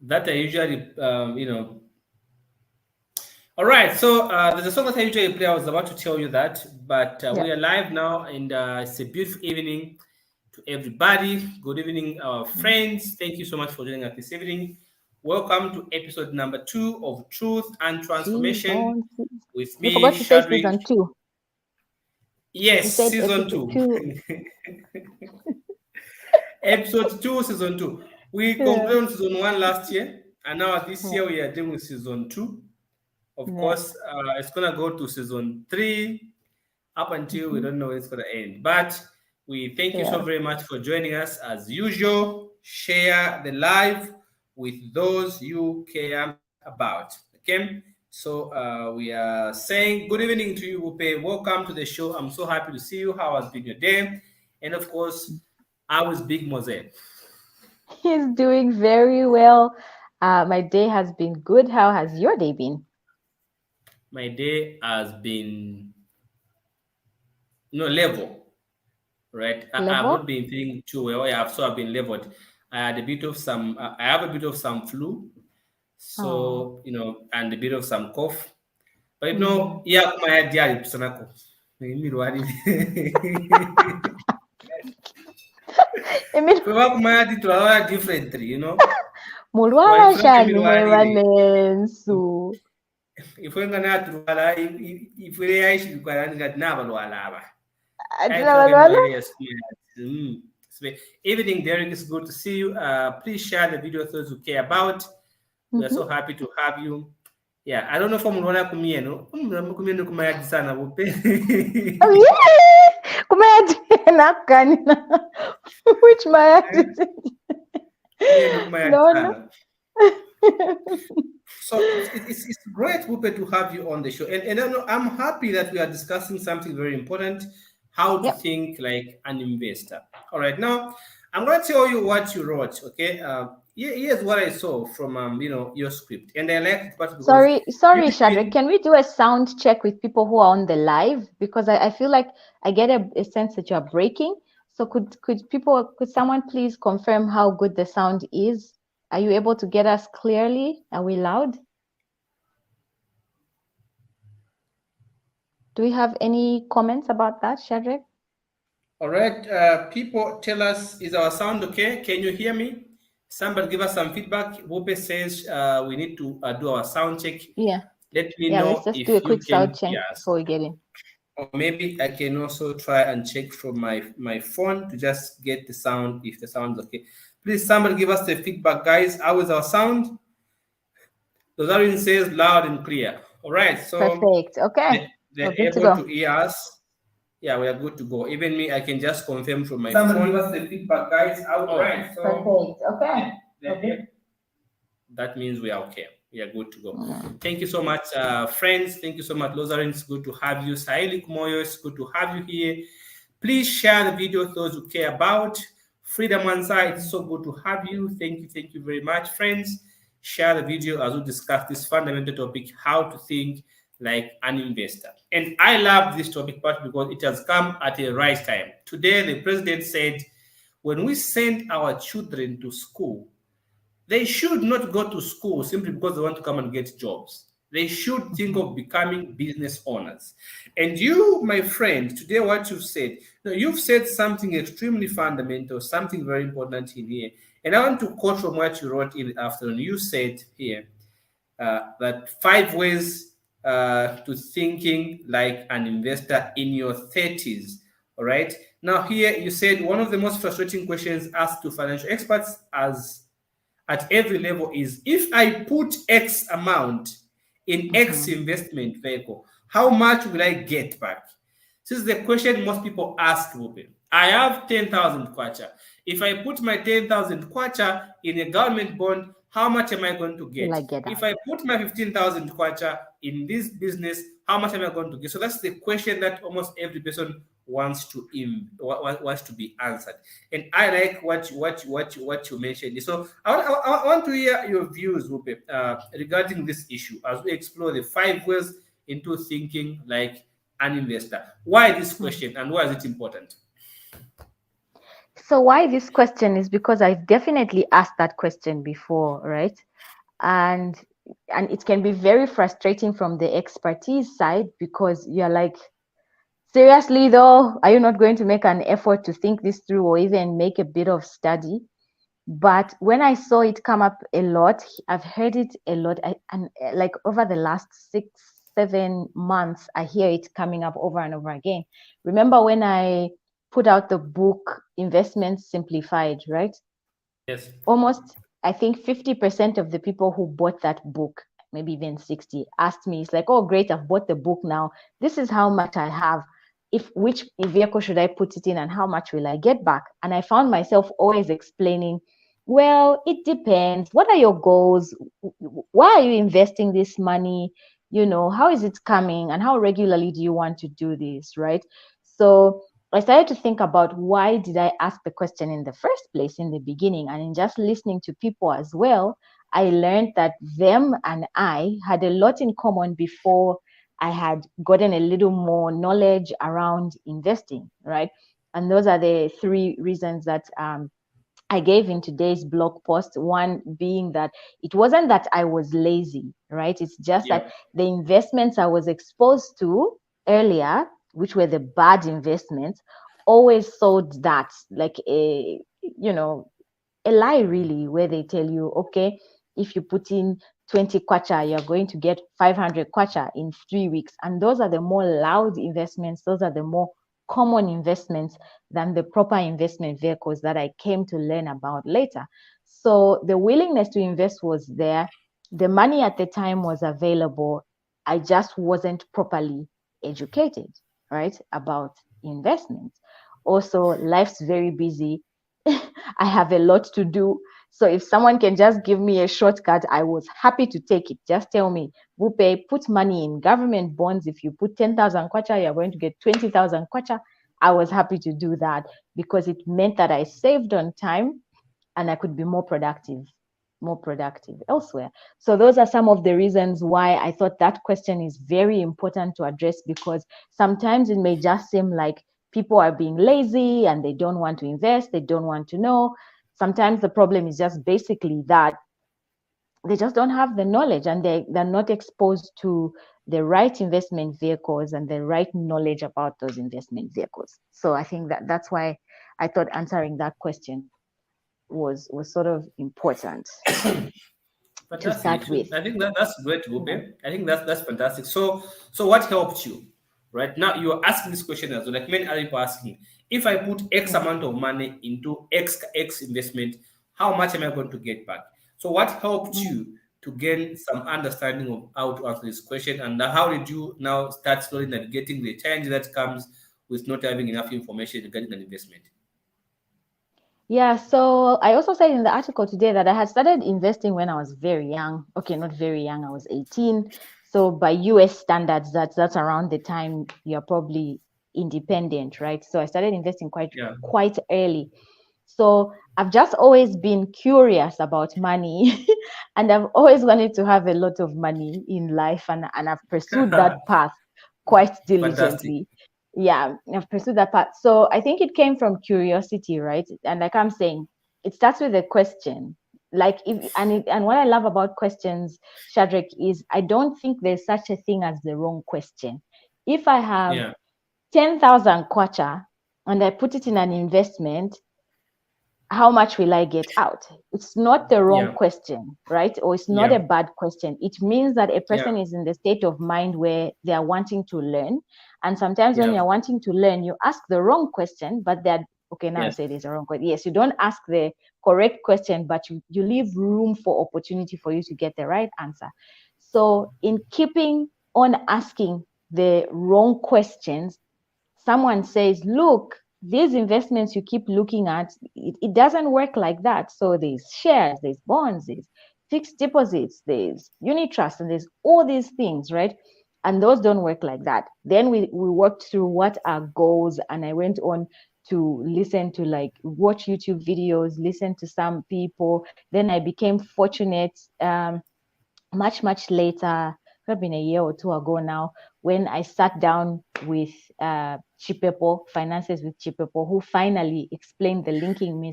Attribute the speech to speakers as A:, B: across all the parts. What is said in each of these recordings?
A: that I usually, All right, so there's a song that I usually play. I was about to tell you that, but
B: Yeah.
A: we are live now, and it's a beautiful evening to everybody. Good evening, our
B: Mhm.
A: friends. Thank you so much for joining us this evening. Welcome to episode number 2 of Truth and Transformation
B: Season two.
A: with
B: You
A: me,
B: forgot to say
A: Shadrick.
B: season two. You
A: Yes,
B: said
A: season
B: episode
A: 2.
B: two.
A: Episode 2, season 2. We
B: Yeah.
A: concluded on season 1 last year, and now this
B: Yeah.
A: year we are doing season 2. Of
B: Yeah.
A: course, it's gonna go to season 3 up until we
B: Hmm.
A: don't know when it's gonna end. But we thank you so
B: Yeah.
A: very much for joining us as usual. Share the live with those you care about. Okay. So we are saying good evening to you, Upe. Welcome to the show. I'm so happy to see you. How has been your day? And of course, I was Big Mose.
B: He's doing very well. My day has been good. How has your day been?
A: My day has been level. Right? I've not
B: Level?
A: been feeling too well. I've been leveled. I had a bit of some. I have a bit of some flu,
B: Oh.
A: so and a bit of some cough. But
B: Mm.
A: yeah, my idea is sanako.
B: Emil,
A: Kwa kumaya tunaona differently,
B: mulwala
A: Walifranke
B: shani
A: milwarire.
B: mwevanensu.
A: Ifwenga na turwala ifure yaishi kwa ngati n'abalwala aba.
B: Atina
A: Franke
B: balwala?
A: milwarire experience. Evening, Derek. It's good to see you. Please share the video with those who care about. We are
B: Mhm.
A: so happy to have you. Yeah, I don't know if I'm gonna come here, no. Kumyeno kumayadi sana bupe.
B: Oh, yeah! Kumayati nakanina. Which mayati is it?
A: Kumyeno kumayadi
B: No, no.
A: sana. So it's great, Bupe, to have you on the show. And I'm happy that we are discussing something very important, how to
B: Yep.
A: think like an investor. All right, now I'm going to tell you what you wrote. Okay, here's what I saw from your script, and I like it part because
B: Sorry, Shadrach.
A: usually.
B: Can we do a sound check with people who are on the live? Because I feel like I get a sense that you're breaking. So could someone please confirm how good the sound is? Are you able to get us clearly? Are we loud? Do we have any comments about that, Shadrach?
A: All right, people, tell us, is our sound okay? Can you hear me? Somebody give us some feedback. Wope says we need to do our sound check.
B: Yeah.
A: Let me
B: Yeah, let's
A: know
B: just do a
A: if you
B: quick sound
A: can
B: check
A: hear us.
B: before we get in.
A: Or maybe I can also try and check from my phone to just get the sound, if the sound is okay. Please, somebody give us the feedback, guys. How is our sound? Rosarin says loud and clear. All right, so
B: Perfect. Okay. We're
A: they're
B: good to
A: able
B: go.
A: to hear us. Yeah, we are good to go. Even me, I can just confirm from my Somebody phone. Give us the feedback, guys. All right, so
B: Perfect. Okay.
A: they're able, that means we are okay. We are good to go.
B: Mm.
A: Thank you so much, friends. Thank you so much, Lozarin. It's good to have you. Sahili Kumoyo, it's good to have you here. Please share the video with those who care about. Freedom Ansa, it's so good to have you. Thank you very much, friends. Share the video as we discuss this fundamental topic, how to think like an investor. And I love this topic part because it has come at a right time. Today, the president said, when we send our children to school, they should not go to school simply because they want to come and get jobs. They should think
B: Mhm.
A: of becoming business owners. And you, my friend, today what you've said, you've said something extremely fundamental, something very important in here. And I want to quote from what you wrote in the afternoon. You said here that 5 ways to thinking like an investor in your 30s. All right. Now, here you said one of the most frustrating questions asked to financial experts as at every level is, if I put X amount in X
B: Mhm.
A: investment vehicle, how much will I get back? This is the question most people ask, Ruben. I have 10,000 kwacha. If I put my 10,000 kwacha in a government bond, how much am I going to
B: Will
A: get?
B: I get
A: If
B: out?
A: I put my 15,000 kwacha in this business, how much am I going to get? So that's the question that almost every person wants to wants to be answered. And I like what you mentioned. So I want to hear your views, Rupe, regarding this issue as we explore the 5 ways into thinking like an investor. Why this
B: Hmm.
A: question and why is it important?
B: So why this question is because I've definitely asked that question before, right? And it can be very frustrating from the expertise side because you're like, seriously though, are you not going to make an effort to think this through or even make a bit of study? But when I saw it come up a lot, I've heard it a lot, and like over the last 6 7 months, I hear it coming up over and over again. Remember when I put out the book Investments Simplified, right?
A: Yes.
B: Almost, I think 50% of the people who bought that book, maybe even 60, asked me, it's like, oh great, I've bought the book now, this is how much I have, if which vehicle should I put it in and how much will I get back? And I found myself always explaining, well, it depends, what are your goals, why are you investing this money, how is it coming and how regularly do you want to do this, right? So I started to think about why did I ask the question in the first place in the beginning, and in just listening to people as well, I learned that them and I had a lot in common before I had gotten a little more knowledge around investing, right? And those are the three reasons that I gave in today's blog post. One being that it wasn't that I was lazy, right? It's just that
A: Yeah.
B: the investments I was exposed to earlier, which were the bad investments, always sold that like a lie really, where they tell you, okay, if you put in 20 kwacha, you're going to get 500 kwacha in 3 weeks. And those are the more loud investments. Those are the more common investments than the proper investment vehicles that I came to learn about later. So the willingness to invest was there. The money at the time was available. I just wasn't properly educated, right, about investments. Also, life's very busy. I have a lot to do. So if someone can just give me a shortcut, I was happy to take it. Just tell me, Bupe, put money in government bonds. If you put 10,000 kwacha, you're going to get 20,000 kwacha. I was happy to do that because it meant that I saved on time and I could be more productive elsewhere. So those are some of the reasons why I thought that question is very important to address, because sometimes it may just seem like people are being lazy and they don't want to invest, they don't want to know. Sometimes the problem is just basically that they just don't have the knowledge and they're not exposed to the right investment vehicles and the right knowledge about those investment vehicles. So I think that's why I thought answering that question was sort of important to
A: Fantastic.
B: start with.
A: I think that's great, Rupe.
B: Yeah.
A: I think that's fantastic. So what helped you? Right now, you're asking this question as well. Like many other people asking, if I put X
B: Mm.
A: amount of money into X investment, how much am I going to get back? So what helped
B: Mm.
A: you to gain some understanding of how to answer this question, and how did you now start slowly navigating the challenge that comes with not having enough information regarding an investment?
B: Yeah, so I also said in the article today that I had started investing when I was very young. Okay, not very young, I was 18. So by US standards, that's around the time you're probably independent, right? So I started investing
A: Yeah.
B: quite early. So I've just always been curious about money and I've always wanted to have a lot of money in life, and I've pursued that path quite
A: Fantastic.
B: diligently. Yeah, I've pursued that path. So I think it came from curiosity, right? And like I'm saying, it starts with a question. Like if and what I love about questions, Shadrach, is I don't think there's such a thing as the wrong question. If I have
A: Yeah.
B: 10,000 kwacha and I put it in an investment, how much will I get out? It's not the wrong
A: Yeah.
B: question, right? Or it's not a
A: Yeah.
B: bad question. It means that a
A: Yeah.
B: person is in the state of mind where they are wanting to learn. And sometimes when
A: Yeah.
B: you're wanting to learn, you ask the wrong question, but they're okay. Now I
A: Yes.
B: say it's a wrong question. Yes, you don't ask the correct question, but you leave room for opportunity for you to get the right answer. So in keeping on asking the wrong questions, someone says, look, these investments you keep looking at, it doesn't work like that. So there's shares, there's bonds, there's fixed deposits, there's unit trust, and there's all these things, right? And those don't work like that. Then we worked through what are goals, and I went on to listen to, like, watch YouTube videos, listen to some people. Then I became fortunate much later could have been a year or two ago now, when I sat down with Chipepo, Finances with Chipepo, who finally explained the linking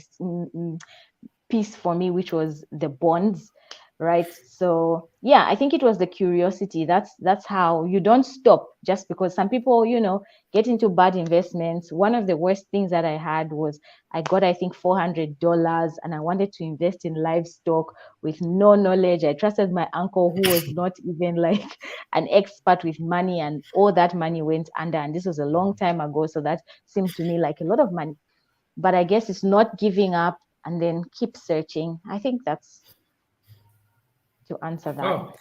B: piece for me, which was the bonds, right? So yeah, I think it was the curiosity. That's how you don't stop just because some people, get into bad investments. One of the worst things that I had was I got, I think, $400, and I wanted to invest in livestock with no knowledge. I trusted my uncle, who was not even like an expert with money, and all that money went under. And this was a long time ago, so that seemed to me like a lot of money. But I guess it's not giving up and then keep searching. I think that's to answer that.
A: Oh,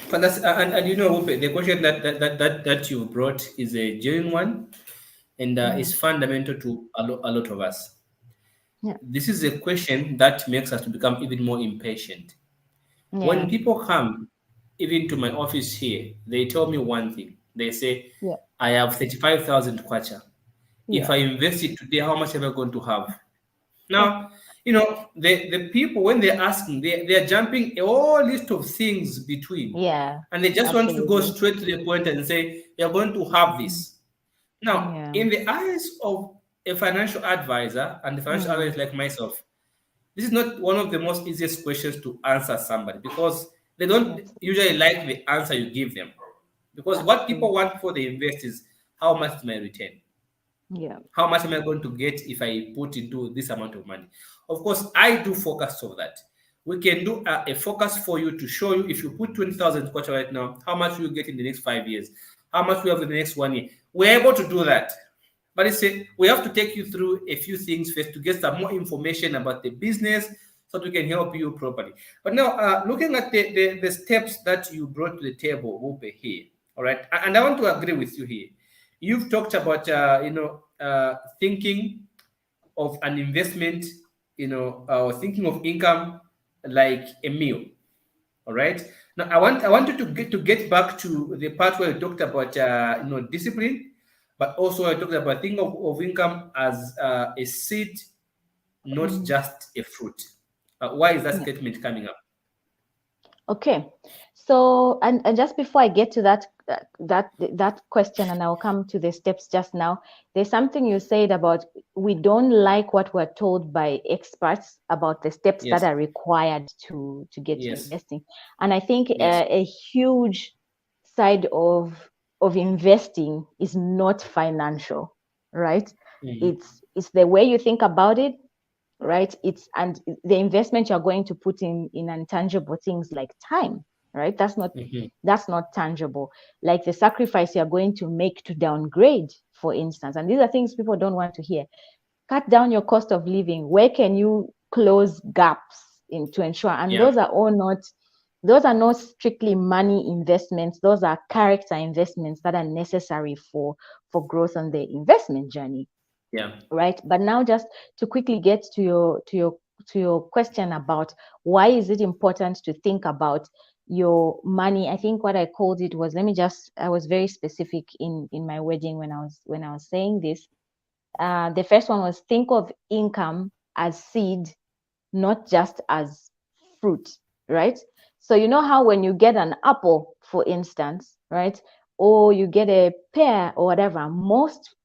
A: but that's and Wupe, the question that you brought is a genuine one, and
B: Mm,
A: is fundamental to a lot of us.
B: yeah,
A: This is a question that makes us to become even more impatient. When
B: yeah,
A: people come even to my office here, they tell me one thing. They say,
B: yeah,
A: I have 35,000 kwacha. If
B: yeah.
A: I invest it today, how much am I going to have?
B: Huh,
A: Now, the people, when they're asking, they're jumping a whole list of things between.
B: yeah,
A: And they just want to go
B: absolutely.
A: straight to the point and say, you're going to have
B: Mm,
A: this. Now,
B: yeah,
A: in the eyes of a financial advisor and the financial
B: mm,
A: analyst like myself, this is not one of the most easiest questions to answer somebody because they don't
B: that's
A: usually like the answer you give them. Because
B: that's
A: what
B: true.
A: people want before they invest is how much is my return?
B: Yeah,
A: How much am I going to get if I put into this amount of money? Of course, I do focus on that. We can do a focus for you to show you if you put 20,000 kwacha right now, how much will you get in the next 5 years? How much we have in the next 1 year? We're able to do that. But we have to take you through a few things first to get some more information about the business so that we can help you properly. But now, looking at the steps that you brought to the table over here, all right, and I want to agree with you here. You've talked about, thinking of an investment, or thinking of income like a meal. All right. Now, I wanted to get back to the part where you talked about, discipline, but also I talked about thinking of income as a seed, not
B: mm,
A: just a fruit. Why is that
B: yeah.
A: statement coming up?
B: Okay. So, and just before I get to that question, and I'll come to the steps just now, there's something you said about we don't like what we're told by experts about the steps that
A: Yes.
B: are required to get to
A: Yes.
B: investing. And I think
A: Yes.
B: a huge side of investing is not financial, right?
A: Mhm.
B: It's the way you think about it, right? It's and the investment you're going to put in intangible things like time, right?
A: Mhm.
B: That's not tangible. Like the sacrifice you're going to make to downgrade, for instance. And these are things people don't want to hear. Cut down your cost of living. Where can you close gaps in to ensure? And
A: Yeah.
B: those are not strictly money investments. Those are character investments that are necessary for growth on the investment journey,
A: Yeah.
B: right? But now, just to quickly get to your question about why is it important to think about your money. I think what I called it was, I was very specific in my wording when I was saying this. The first one was, think of income as seed, not just as fruit, right? So you know how when you get an apple, for instance, right, or you get a pear or whatever, most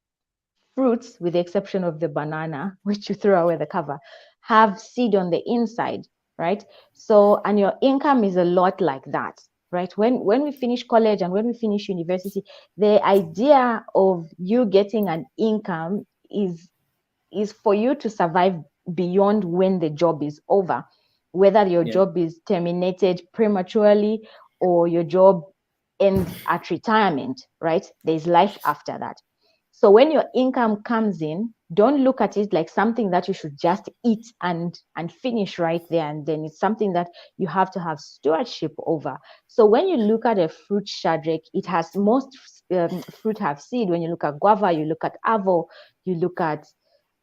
B: fruits, with the exception of the banana, which you throw away the cover, have seed on the inside, right? So, and your income is a lot like that, right? When we finish college and when we finish university, the idea of you getting an income is for you to survive beyond when the job is over, whether your
A: Yeah.
B: job is terminated prematurely or your job ends at retirement, right? There's life after that. So when your income comes in, don't look at it like something that you should just eat and finish right there and then. It's something that you have to have stewardship over. So when you look at a fruit, Shadrach, it has most fruit have seed. When you look at guava, you look at avo, you look at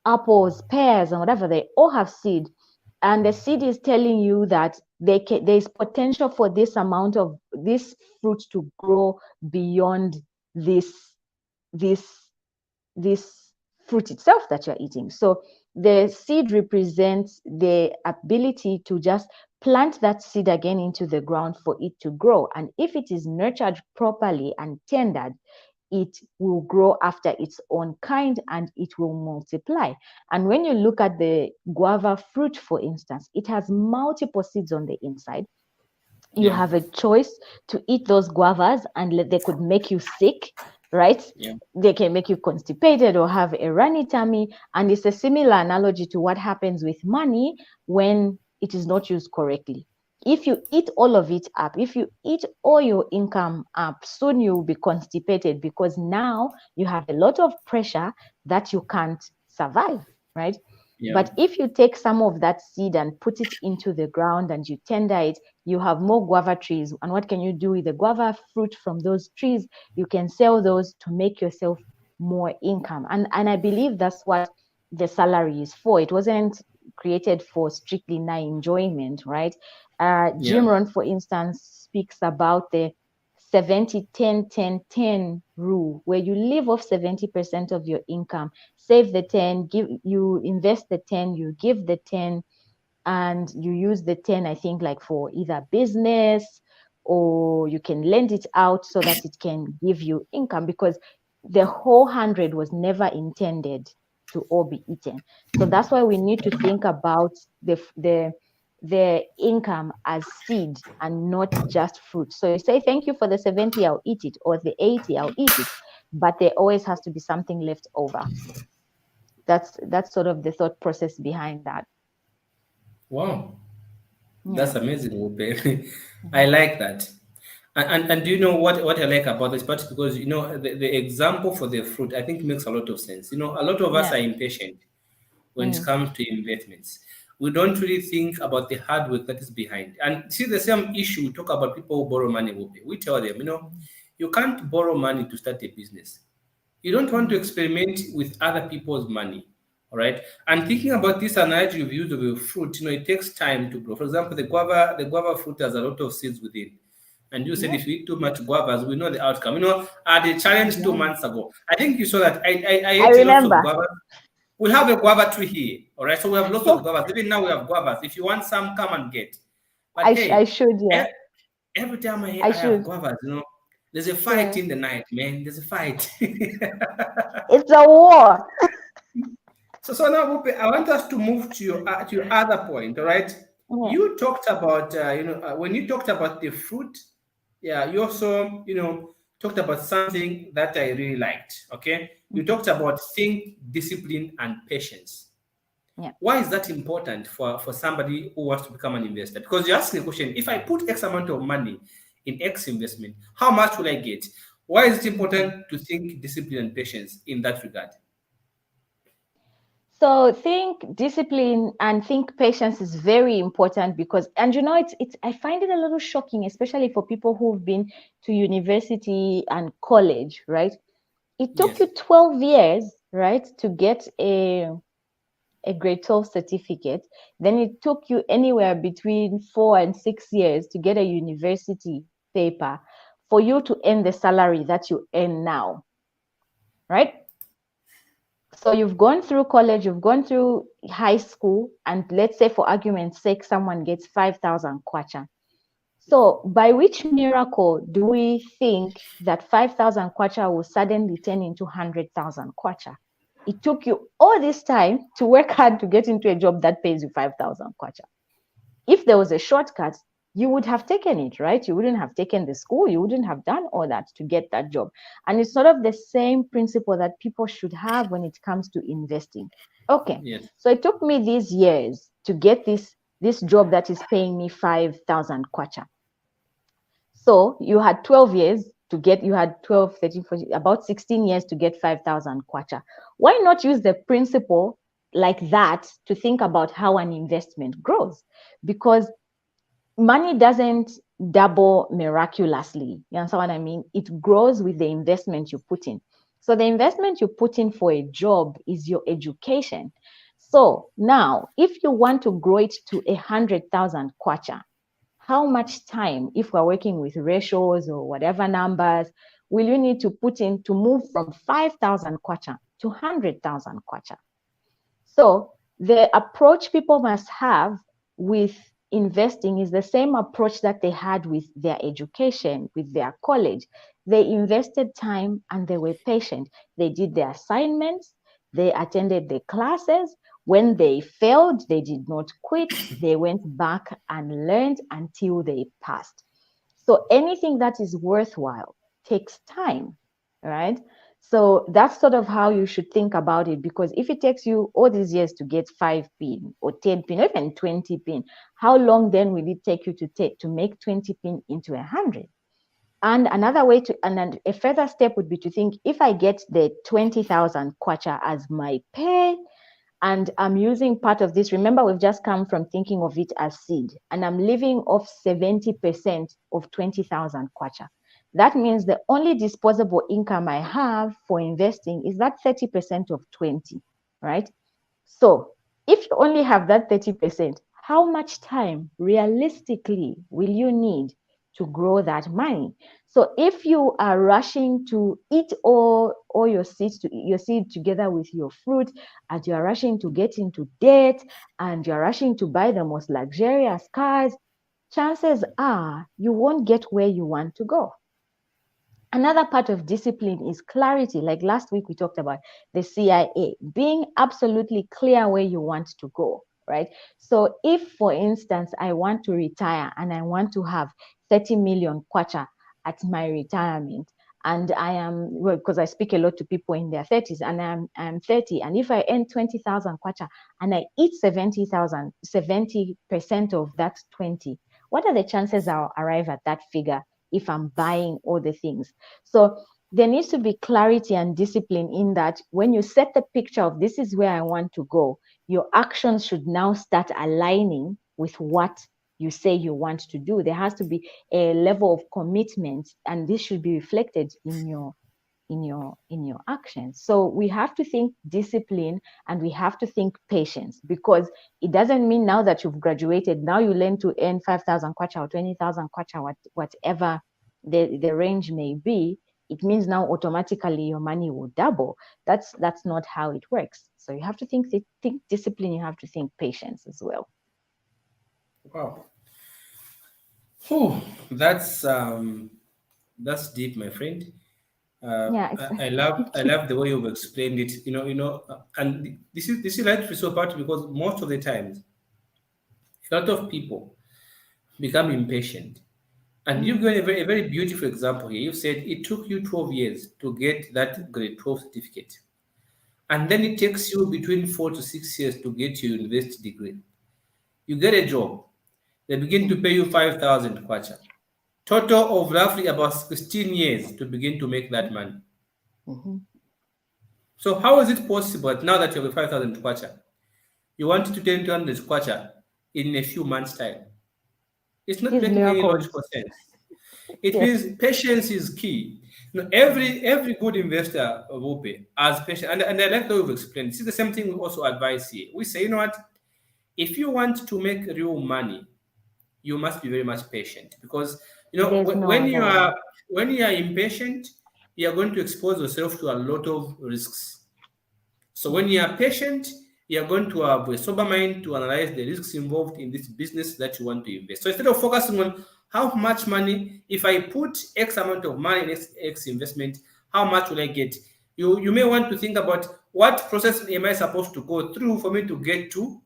B: apples, pears, and whatever, they all have seed. And the seed is telling you that there's potential for this amount of this fruit to grow beyond this this this fruit itself that you're eating. So the seed represents the ability to just plant that seed again into the ground for it to grow. And if it is nurtured properly and tended, it will grow after its own kind and it will multiply. And when you look at the guava fruit, for instance, it has multiple seeds on the inside. You
A: Yeah.
B: have a choice to eat those guavas, and they could make you sick, right?
A: Yeah.
B: They can make you constipated or have a runny tummy. And it's a similar analogy to what happens with money when it is not used correctly. If you eat all of it up, if you eat all your income up, soon you'll be constipated, because now you have a lot of pressure that you can't survive, right?
A: Yeah.
B: But if you take some of that seed and put it into the ground and you tender it, you have more guava trees. And what can you do with the guava fruit from those trees? You can sell those to make yourself more income. And I believe that's what the salary is for. It wasn't created for strictly now enjoyment, right?
A: Yeah.
B: Jim Rohn, for instance, speaks about the 70-10-10-10 rule, where you live off 70% of your income, save the 10, you invest the 10, you give the 10, and you use the 10, I think, like for either business, or you can lend it out so that it can give you income, because the whole 100 was never intended to all be eaten. So that's why we need to think about the income as seed and not just fruit. So you say, thank you for the 70, I'll eat it, or the 80, I'll eat it, but there always has to be something left over. That's sort of the thought process behind that.
A: Wow.
B: Yeah.
A: That's amazing, Ope. I
B: Mhm.
A: like that. And do you know what I like about this part? Because the example for the fruit, I think, makes a lot of sense. A lot of us
B: Yeah.
A: are impatient when it
B: Mm.
A: comes to investments. We don't really think about the hard work that is behind. And see, the same issue we talk about people who borrow money, Ope. We tell them,
B: Mhm.
A: you can't borrow money to start a business. You don't want to
B: Mm.
A: experiment with other people's money. All right. And thinking about this analogy you've used of a fruit, it takes time to grow. For example, the guava fruit has a lot of seeds within. And you said
B: Yeah.
A: if you eat too much guavas, we know the outcome. At the challenge two
B: Yeah.
A: months ago, I think you saw that I
B: I
A: ate lots of
B: remember.
A: guavas. We have a guava tree here. All right. So we have lots of guavas. Even now we have guavas. If you want some, come and get. But
B: I
A: hey,
B: should, yeah.
A: e- every time
B: I
A: I have
B: should.
A: guavas, there's a fight
B: Yeah.
A: in the night, man. There's a fight.
B: It's a war.
A: So now, Bupe, I want us to move to your other point. All right,
B: Yeah.
A: you talked about when you talked about the fruit. Yeah, you also talked about something that I really liked. Okay, you
B: Mhm.
A: talked about think, discipline, and patience.
B: Yeah.
A: Why is that important for somebody who wants to become an investor? Because you're asking the question: if I put X amount of money in X investment, how much will I get? Why is it
B: Mhm.
A: important to think, discipline, and patience in that regard?
B: So think discipline and think patience is very important, because, and it's I find it a little shocking, especially for people who've been to university and college, right? It took
A: Yes.
B: you 12 years, right, to get a grade 12 certificate. Then it took you anywhere between 4 and 6 years to get a university paper for you to earn the salary that you earn now, right? So you've gone through college, you've gone through high school, and let's say for argument's sake, someone gets 5,000 kwacha. So by which miracle do we think that 5,000 kwacha will suddenly turn into 100,000 kwacha? It took you all this time to work hard to get into a job that pays you 5,000 kwacha. If there was a shortcut, you would have taken it, right? You wouldn't have taken the school, you wouldn't have done all that to get that job. And it's sort of the same principle that people should have when it comes to investing. Okay,
A: Yes.
B: so it took me these years to get this job that is paying me 5,000 kwacha. So you had 12 years to get, you had 12, 13, 14, about 16 years to get 5,000 kwacha. Why not use the principle like that to think about how an investment grows? Because money doesn't double miraculously. You understand what I mean? It grows with the investment you put in. So the investment you put in for a job is your education. So now, if you want to grow it to 100,000 kwacha, how much time, if we're working with ratios or whatever numbers, will you need to put in to move from 5,000 kwacha to 100,000 kwacha? So the approach people must have with investing is the same approach that they had with their education, with their college. They invested time and they were patient. They did their assignments, they attended the classes. When they failed, they did not quit. They went back and learned until they passed. So anything that is worthwhile takes time, right? So that's sort of how you should think about it. Because if it takes you all these years to get 5 pin or 10 pin, or even 20 pin, how long then will it take you to make 20 pin into 100? And another way to, and then a further step would be to think, if I get the 20,000 kwacha as my pay, and I'm using part of this. Remember, we've just come from thinking of it as seed, and I'm living off 70% of 20,000 kwacha. That means the only disposable income I have for investing is that 30% of 20, right? So if you only have that 30%, how much time realistically will you need to grow that money? So if you are rushing to eat all your seed together with your fruit, and you're rushing to get into debt, and you're rushing to buy the most luxurious cars, chances are you won't get where you want to go. Another part of discipline is clarity. Like last week, we talked about the CIA, being absolutely clear where you want to go, right? So, if, for instance, I want to retire and I want to have 30 million kwacha at my retirement, and I am, well, because I speak a lot to people in their 30s, and I'm 30, and if I earn 20,000 kwacha and I eat 70,000, 70% of that 20, what are the chances I'll arrive at that figure if I'm buying all the things? So there needs to be clarity and discipline in that when you set the picture of this is where I want to go, your actions should now start aligning with what you say you want to do. There has to be a level of commitment, and this should be reflected in your actions. So we have to think discipline, and we have to think patience, because it doesn't mean now that you've graduated, now you learn to earn 5,000 kwacha or 20,000 kwacha, whatever the range may be. It means now automatically your money will double. That's not how it works. So you have to think discipline, you have to think patience as well.
A: Wow. Whew, that's deep, my friend.
B: Yeah,
A: I love the way you've explained it. And this is like to be so part because most of the times a lot of people become impatient. And you've
B: mm,
A: given a very beautiful example here. You said it took you 12 years to get that grade 12 certificate. And then it takes you between 4 to 6 years to get your university degree. You get a job. They begin to pay you 5,000 kwacha. Total of roughly about 16 years to begin to make that money.
B: mhm.
A: So how is it possible that now that you have a 5,000 kwacha, you want to turn 200 kwacha in a few months' time? It's not
B: These
A: making any
B: miracles.
A: logical sense. It
B: Yes,
A: means patience is key.
B: mm,
A: Every good investor will be as patient, and I like the way we've explained. This is the same thing we also advise here. We say, you know what? If you want to make real money, you must be very much patient because
B: there's no
A: when
B: other
A: you
B: way.
A: are impatient, you are going to expose yourself to a lot of risks. So when you
B: Mhm.
A: are patient, you are going to have a sober mind to analyze the risks involved in this business that you want to invest. So instead of focusing on how much money, if I put X amount of money in X investment, how much will I get? You may want to think about what process am I supposed to go through for me to get to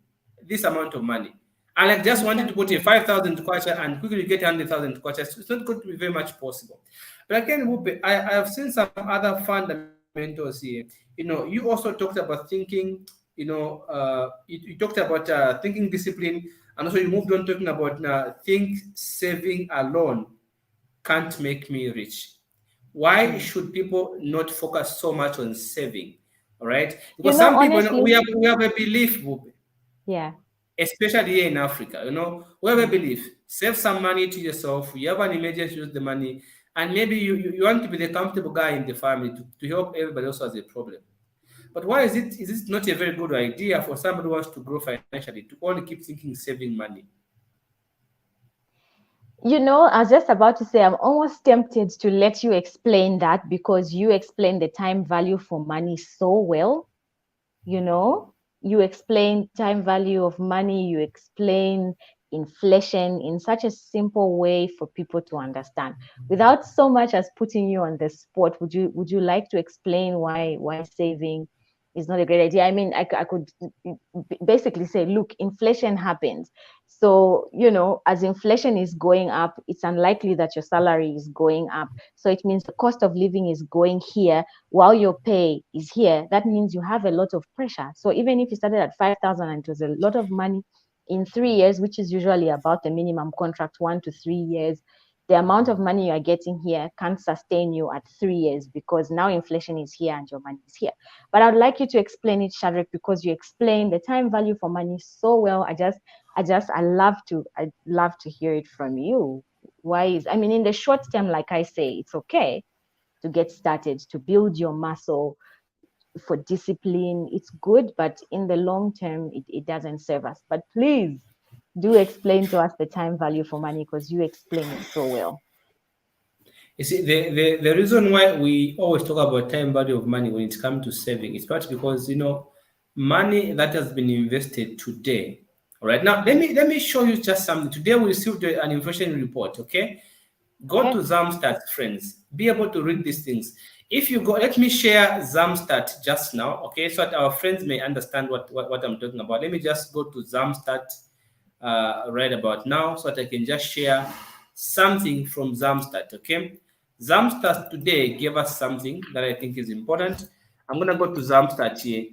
A: this amount of money. And like just wanted to put a
B: Exactly.
A: 5,000 kwacha and quickly get 100,000 kwacha, it's not going to be very much possible. But again, Wupe, I have seen some other fundamentals here. You also talked about thinking, you talked about thinking discipline, and also you moved on talking about think saving alone can't make me rich. Why
B: Mm.
A: should people not focus so much on saving? All right,
B: You
A: because
B: know,
A: some people,
B: honestly,
A: we have a belief, Wupe,
B: yeah.
A: especially here in Africa. We have a
B: Mm.
A: belief: save some money to yourself. You have an emergency, use the money, and maybe you want to be the comfortable guy in the family to help everybody else who has a problem. But why is it not a very good idea for somebody who wants to grow financially to only keep thinking saving money?
B: You know, I was just about to say, I'm almost tempted to let you explain that, because you explain the time value for money so well, you know. you explain time value of money, you explain inflation in such a simple way for people to understand without so much as putting you on the spot. Would you like to explain why saving is not a great idea? I mean, I could basically say, look, inflation happens. So, as inflation is going up, it's unlikely that your salary is going up. So it means the cost of living is going here while your pay is here. That means you have a lot of pressure. So even if you started at 5,000 and it was a lot of money, in 3 years, which is usually about the minimum contract, 1 to 3 years, the amount of money you are getting here can't sustain you at 3 years because now inflation is here and your money is here. But I'd like you to explain it, Shadrach, because you explain the time value for money so well. I'd love to hear it from you. I mean, in the short term, like I say, it's okay to get started, to build your muscle for discipline. It's good, but in the long term, it doesn't serve us. But please do explain to us the time value for money because you explain it so well.
A: You see, the reason why we always talk about time value of money when it comes to saving is partly because money that has been invested today. All right, now let me show you just something. Today we received an inflation report. Okay, go
B: Okay.
A: to Zamstat, friends. Be able to read these things. If you go, let me share Zamstat just now. Okay, so that our friends may understand what I'm talking about. Let me just go to Zamstat right about now so that I can just share something from Zamstat. Okay, Zamstat today gave us something that I think is important. I'm gonna go to Zamstat here,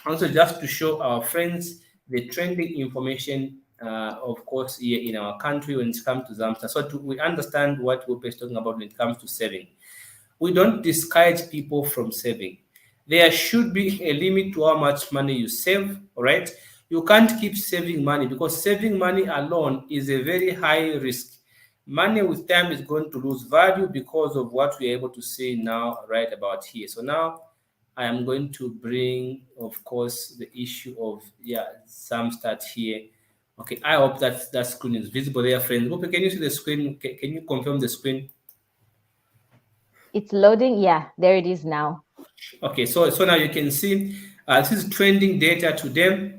A: also just to show our friends the trending information, of course, here in our country when it comes to Zamstat, so we understand what we're talking about when it comes to saving. We don't discourage people from saving. There should be a limit to how much money you save, all right? You can't keep saving money because saving money alone is a very high risk. Money with time is going to lose value because of what we're able to see now, right about here. So now I am going to bring, of course, the issue of, yeah, some start here. Okay, I hope that screen is visible there, friends. Hope, can you see the screen? Can you confirm the screen?
B: It's loading. Yeah, there it is now.
A: Okay, so now you can see this is trending data today.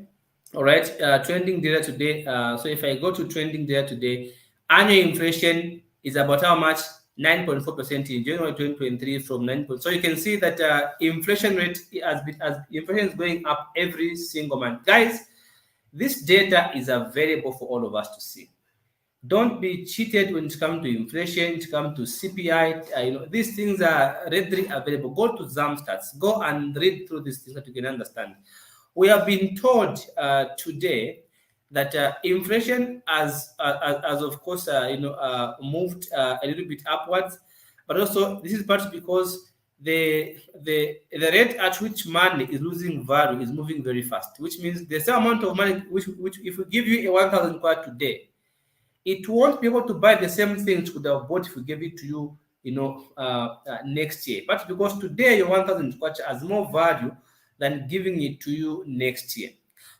A: All right, trending data today. So if I go to trending data today, annual inflation is about how much? 9.4% in January 2023 from 9. So you can see that inflation rate as inflation is going up every single month. Guys, this data is available for all of us to see. Don't be cheated when it comes to inflation, when it comes to CPI. These things are readily available. Go to Zamstats. Go and read through these things so that you can understand. We have been told today that inflation has of course moved a little bit upwards, but also this is partly because the rate at which money is losing value is moving very fast, which means the same amount of money which if we give you a 1,000 kwacha today, it won't be able to buy the same things you would have bought if we gave it to you, next year. But because today your 1,000 kwacha has more value than giving it to you next year.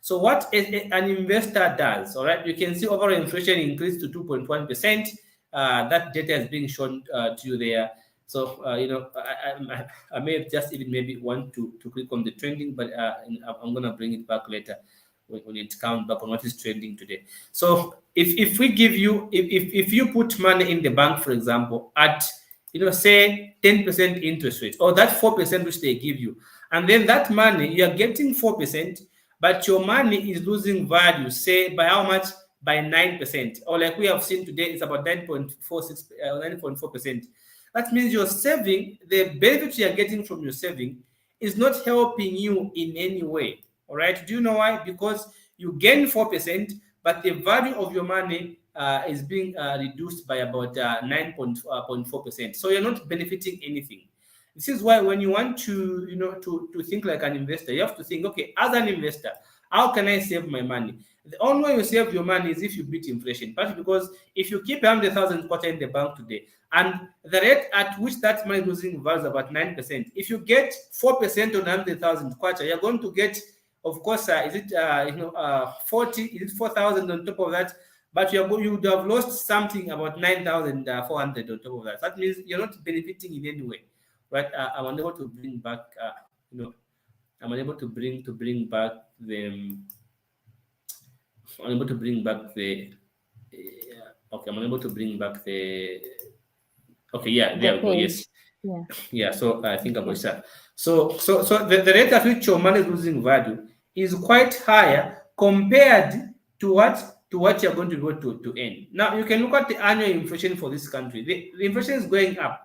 A: So what an investor does, all right, you can see overall inflation increased to 2.1%. That data is being shown to you there. So I may have just even maybe want to click on the trending, but I'm gonna bring it back later when it comes back on what is trending today. So if we give you if you put money in the bank, for example, at say 10% interest rate, or that 4% which they give you, and then that money you are getting 4%, but your money is losing value, say by how much? By 9%, or like we have seen today, it's about 9.46 9.4%. That means you're saving, the benefit you are getting from your saving is not helping you in any way. All right. Do you know why? Because you gain 4%, but the value of your money is being reduced by about 9.4%. So you're not benefiting anything. This is why when you want to, to think like an investor, you have to think, okay, as an investor, how can I save my money? The only way you save your money is if you beat inflation. Partly because if you keep 100,000 kwacha in the bank today, and the rate at which that money is losing value is about 9%, if you get 4% on 100,000 kwacha, you're going to get, of course, is it 40? Is it 4,000 on top of that? But you would have lost something about 9,400 on top of that. That means you're not benefiting in any way, right? I'm unable to bring back, I'm unable to bring back the unable to bring back the okay, I'm unable to bring back the okay, yeah,
B: The
A: there we go.
B: page.
A: Yes.
B: Yeah.
A: Yeah, so I think about
B: Okay.
A: that. So the rate at which your money is losing value is quite higher compared to what you're going to be able to earn. Now you can look at the annual inflation for this country. The inflation is going up.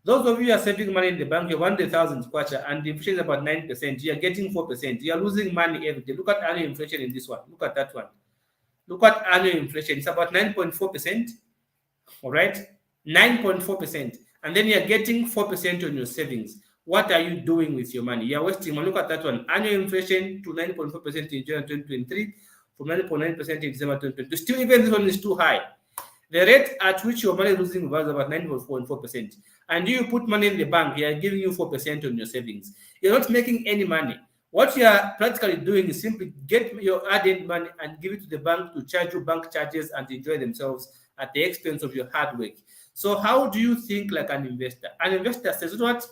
A: Those of you who are saving money in the bank, you 100,000 kwacha, and the inflation is about 9%. You are getting 4%. You are losing money every day. Look at annual inflation in this one. Look at that one. Look at annual inflation. It's about 9.4%. All right, 9.4%, and then you're getting 4% on your savings. What are you doing with your money? You're wasting money. Look at that one. Annual inflation to 9.4% in January 2023, from 9.9% in December 2022. Still, even this one is too high. The rate at which your money is losing value is about 9.4%. And you put money in the bank, they are giving you 4% on your savings. You're not making any money. What you are practically doing is simply get your added money and give it to the bank to charge you bank charges and enjoy themselves at the expense of your hard work. So, how do you think like an investor? An investor says, you know what?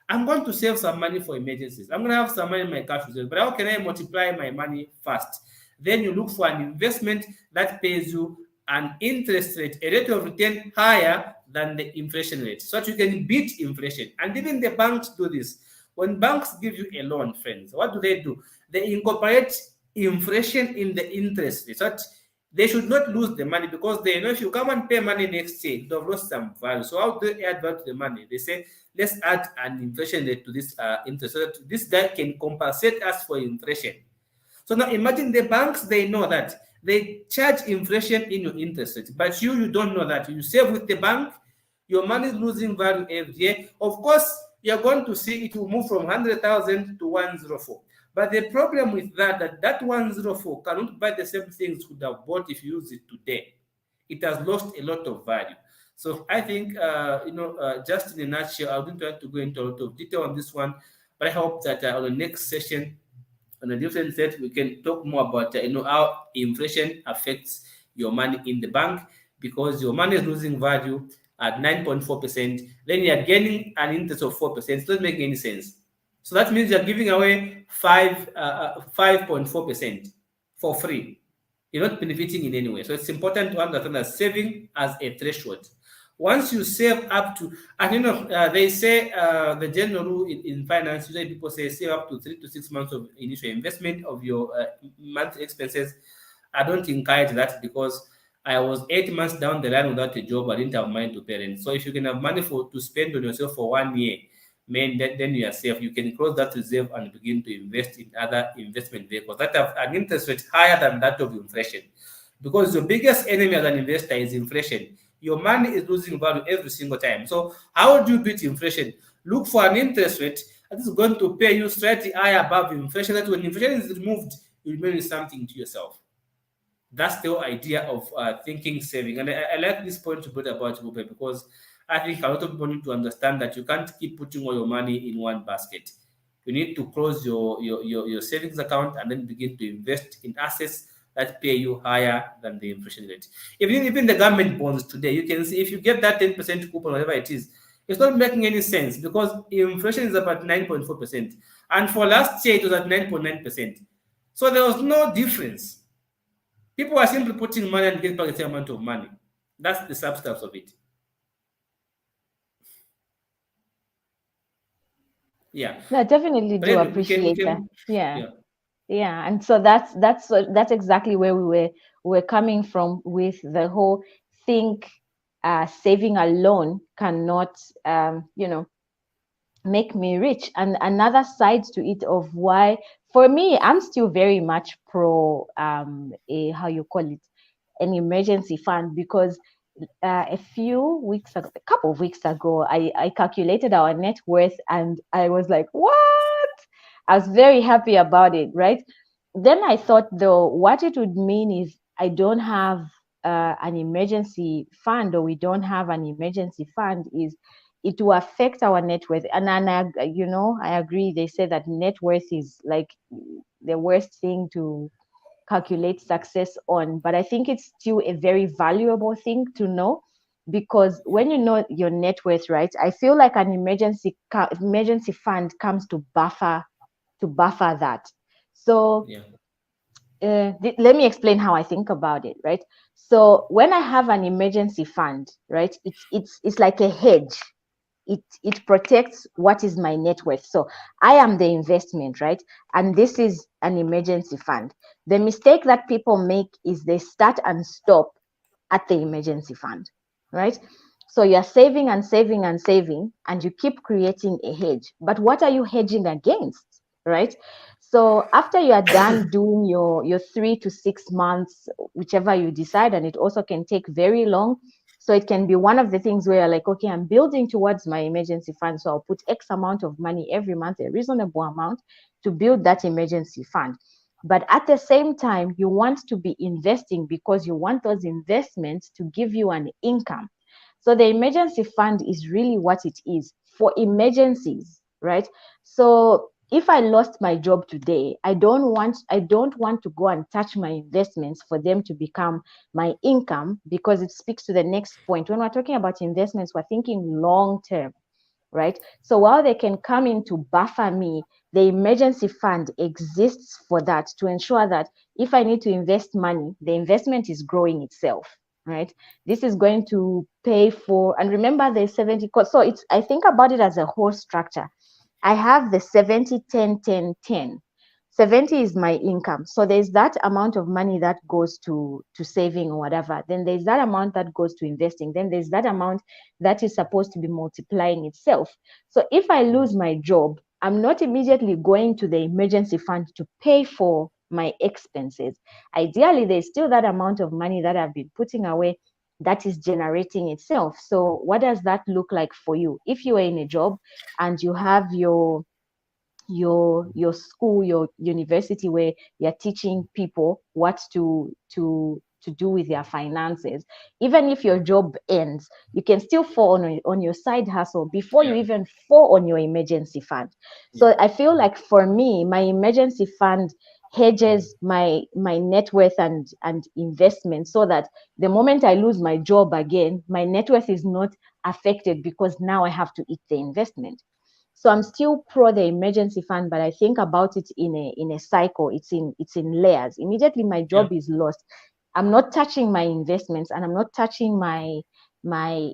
A: I'm going to save some money for emergencies. I'm going to have some money in my cash reserve, but how can I multiply my money fast? Then you look for an investment that pays you an interest rate, a rate of return higher than the inflation rate, so that you can beat inflation. And even the banks do this. When banks give you a loan, friends, what do? They incorporate inflation in the interest rate, so that they should not lose the money, because they know if you come and pay money next year, you have lost some value. So how do they add value to the money? They say, let's add an inflation rate to this interest, so that this guy can compensate us for inflation. So now imagine the banks, they know that they charge inflation in your interest rate, but you don't know that. You save with the bank, your money is losing value every year. Of course, you're going to see it will move from 100,000 to 104. But the problem with that 104 cannot buy the same things you would have bought if you use it today. It has lost a lot of value. So I think, just in a nutshell, I wouldn't try to go into a lot of detail on this one, but I hope that on the next session, on a different set, we can talk more about how inflation affects your money in the bank, because your money is losing value at 9.4%, then you're gaining an interest of 4%. It doesn't make any sense. So that means you're giving away 5.4% for free. You're not benefiting in any way. So it's important to understand that saving as a threshold. Once you save up to, and they say the general rule in finance, usually people say save up to 3 to 6 months of initial investment of your monthly expenses. I don't encourage that, because I was 8 months down the line without a job. I didn't have money to parents. So if you can have money to spend on yourself for 1 year, man, then you are safe. You can close that reserve and begin to invest in other investment vehicles that have an interest rate higher than that of inflation. Because your biggest enemy as an investor is inflation. Your money is losing value every single time. So how do you beat inflation? Look for an interest rate that is going to pay you slightly higher above inflation. That when inflation is removed, you remain with something to yourself. That's the whole idea of thinking saving. And I like this point you brought about Ruben, because I think a lot of people need to understand that you can't keep putting all your money in one basket. You need to close your savings account and then begin to invest in assets that pay you higher than the inflation rate. Even the government bonds today, you can see if you get that 10% coupon, whatever it is, it's not making any sense, because inflation is about 9.4%. And for last year, it was at 9.9%. So there was no difference. People are simply putting money and getting back the same amount of money. That's the substance of it. Yeah.
B: No, I definitely
A: But
B: do
A: anyway, we
B: appreciate that.
A: can,
B: Yeah.
A: yeah.
B: Yeah, and so that's exactly where we were coming from with the whole think saving alone cannot make me rich. And another side to it of why, for me, I'm still very much pro a, how you call it, an emergency fund, because a few weeks ago, a couple of weeks ago, I calculated our net worth and I was like, what? I was very happy about it, right? Then I thought, though, what it would mean is I don't have an emergency fund, or we don't have an emergency fund, is it will affect our net worth. And I agree. They say that net worth is like the worst thing to calculate success on, but I think it's still a very valuable thing to know, because when you know your net worth, right, I feel like an emergency fund comes to buffer to buffer that. So
A: Yeah.
B: let me explain how I think about it, right? So when I have an emergency fund, right, it's like a hedge. It protects what is my net worth. So I am the investment, right? And this is an emergency fund. The mistake that people make is they start and stop at the emergency fund, right? So you're saving and saving and saving, and you keep creating a hedge. But what are you hedging against, right? So after you are done doing your 3 to 6 months, whichever you decide, and it also can take very long. So it can be one of the things where you're like, okay, I'm building towards my emergency fund. So I'll put X amount of money every month, a reasonable amount, to build that emergency fund. But at the same time, you want to be investing because you want those investments to give you an income. So the emergency fund is really what it is for emergencies, right? So if I lost my job today, I don't want to go and touch my investments for them to become my income, because it speaks to the next point. When we're talking about investments, we're thinking long term, right? So while they can come in to buffer me, the emergency fund exists for that, to ensure that if I need to invest money, the investment is growing itself, right? This is going to pay for, and remember the 70 cost. So it's, I think about it as a whole structure. I have the 70, 10, 10, 10. 70 is my income. So there's that amount of money that goes to saving or whatever. Then there's that amount that goes to investing. Then there's that amount that is supposed to be multiplying itself. So if I lose my job, I'm not immediately going to the emergency fund to pay for my expenses. Ideally, there's still that amount of money that I've been putting away that is generating itself. So what does that look like for you? If you are in a job and you have your school, your university, where you're teaching people what to do with their finances, even if your job ends, you can still fall on your side hustle before you
A: Yeah.
B: even fall on your emergency fund.
A: Yeah.
B: So I feel like for me, my emergency fund hedges my net worth and investment, so that the moment I lose my job again, my net worth is not affected, because now I have to eat the investment. So I'm still pro the emergency fund, but I think about it in a cycle. It's in layers. Immediately my
A: Yeah.
B: job is lost, I'm not touching my investments, and I'm not touching my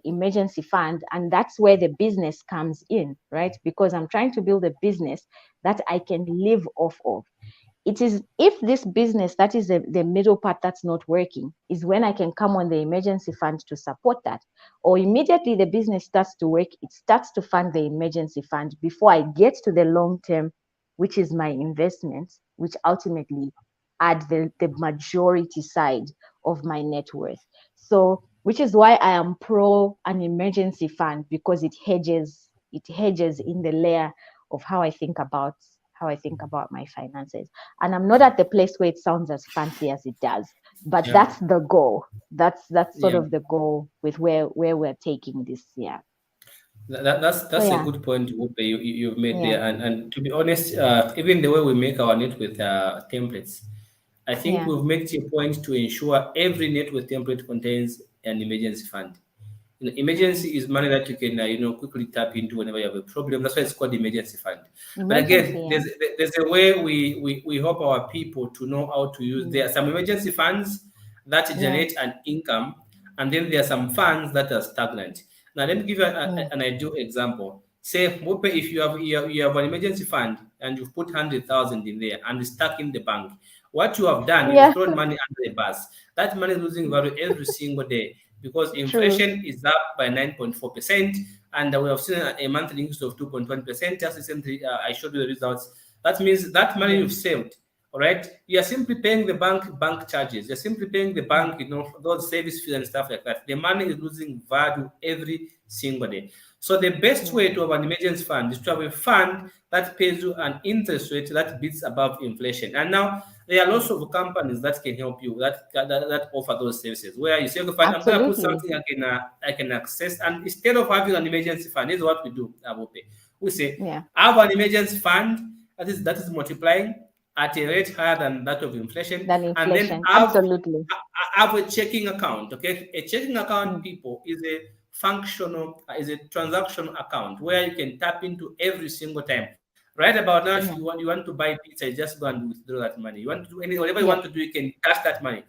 B: emergency fund. And that's where the business comes in, right? Because I'm trying to build a business that I can live off of. It is if this business, that is the middle part, that's not working, is when I can come on the emergency fund to support that. Or immediately the business starts to work, it starts to fund the emergency fund before I get to the long term, which is my investments, which ultimately add the majority side of my net worth. So which is why I am pro an emergency fund, because it hedges in the layer of how I think about my finances. And I'm not at the place where it sounds as fancy as it does, but
A: Yeah.
B: that's the goal. That's sort
A: Yeah.
B: of the goal with where we're taking this. Yeah. So
A: That's a
B: yeah,
A: good point, Whoopi, you've made
B: yeah,
A: there. And to be honest, even the way we make our net with templates, I think
B: yeah,
A: we've made it a point to ensure every net with template contains an emergency fund.
B: mm.
A: Emergency is money that you can quickly tap into whenever you have a problem. That's why it's called emergency fund. But
B: Emergency.
A: again,
B: Yeah.
A: there's a way we help our people to know how to use. There
B: Mm.
A: are some emergency funds that
B: Yeah.
A: generate an income, and then there are some funds that are stagnant. Now let me give you
B: Mm.
A: an ideal example. Say, Mope, if you have an emergency fund and you've put 100,000 in there and it's stuck in the bank, what you have done, you've
B: Yeah.
A: thrown money under the bus. That money is losing value every single day because
B: True.
A: inflation is up by 9.4%, and we have seen a monthly increase of 2.1%. Just recently, I showed you the results. That means that money
B: Yeah.
A: you've saved, all right, you're simply paying the bank charges. You're simply paying the
B: Mm.
A: bank, those service fees and stuff like that. The money is losing value every single day. So the best
B: Yeah.
A: way to have an emergency fund is to have a fund that pays you an interest rate that beats above inflation. And now there are lots
B: Mm.
A: of companies that can help you that offer those services. Where you say, okay, fine, I'm going to put
B: Absolutely.
A: something I can access, and instead of having an emergency fund, this is what we do. We say,
B: Yeah.
A: have an emergency fund that is multiplying at a rate higher than that of inflation,
B: Than
A: and then
B: inflation.
A: have
B: Absolutely.
A: have a checking account. Okay, a checking account,
B: Mm.
A: people, is a transactional account where you can tap into every single time, Right about now, if
B: Yeah.
A: you want to buy pizza, you just go and withdraw that money. You want to do any whatever you
B: Yeah.
A: want to do, you can cash that money.